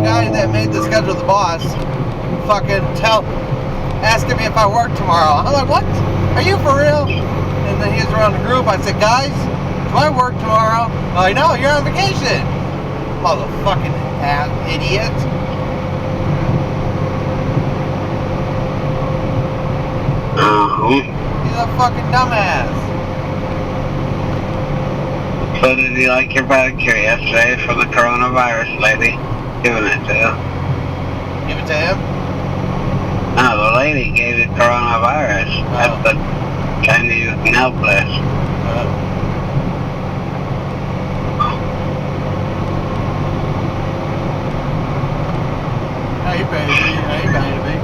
guy that made the schedule, the boss, fucking asking me if I work tomorrow. I'm like, what? Are you for real? And then he was around the group. I said, guys, do I work tomorrow? Oh, no, you're on vacation. Motherfucking ass idiot. He's a fucking dumbass. So did you like your pedicure yesterday for the coronavirus lady? Giving it to you. Give it to him? No, the lady gave you coronavirus at the Chinese nail place. Hey, baby. Hey, baby.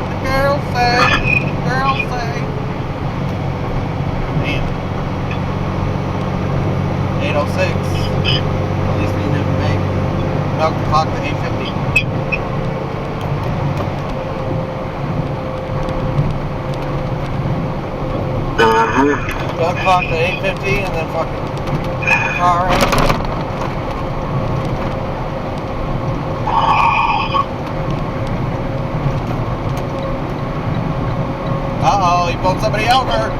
The girls say. Damn. 8:06. At least we didn't make milk the clock to 8:50. Milk clock to 8:50 and then fucking car. Uh-oh, he pulled somebody over.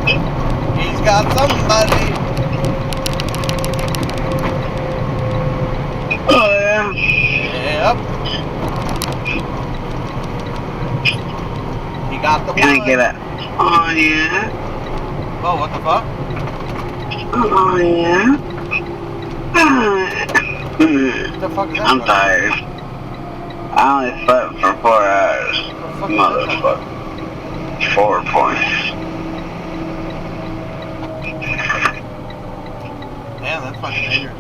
He's got somebody. Oh, yeah? Yep. He got the Can I blood. get it? Oh, yeah? Oh, what the fuck? Oh, yeah? What the fuck is that? I'm tired. I only slept for 4 hours. Motherfucker. 4 points. Man, that's fucking dangerous.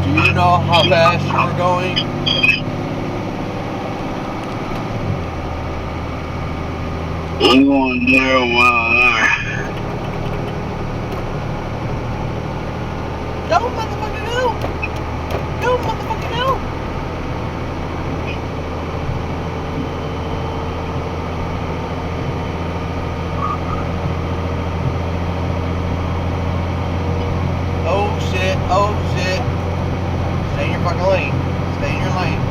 Do you know how fast you were going? I'm going 0 mile an hour. Go, motherfucker, go! Go, motherfucker, go! Oh shit, oh shit. Stay in your fucking lane. Stay in your lane.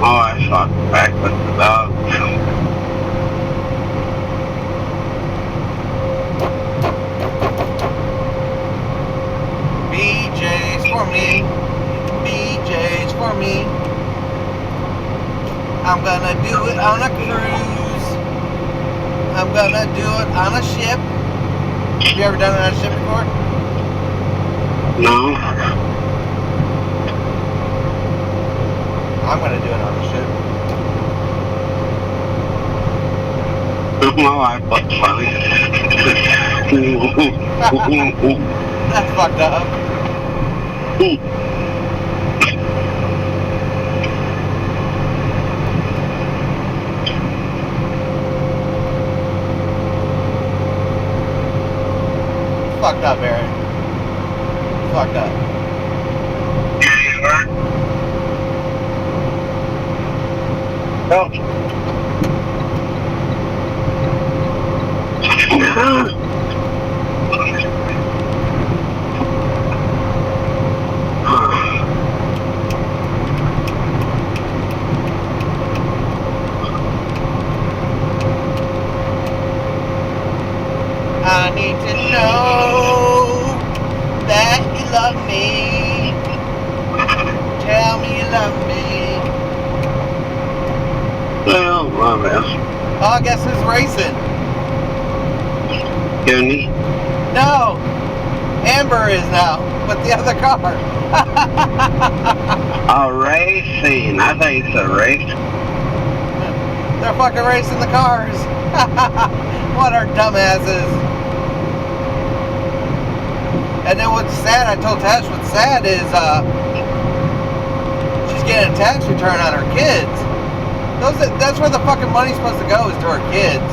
Oh, I shot back with the dog. BJ's for me. BJ's for me. I'm gonna do it on a cruise. I'm gonna do it on a ship. Have you ever done it on a ship before? No. I'm gonna do it on a ship. My wife looks funny. That's fucked up. Fucked up, Barry. Fucked up. Yeah, you are. Oh. I need to know that you love me. Tell me you love me. Well, my bad. Oh, guess who's racing? Goody. No, Amber is now with the other car. Oh, racing. I thought you said race. They're fucking racing the cars. What are dumbasses? And then what's sad, I told Tash what's sad is she's getting a tax return on her kids. That's where the fucking money's supposed to go, is to her kids.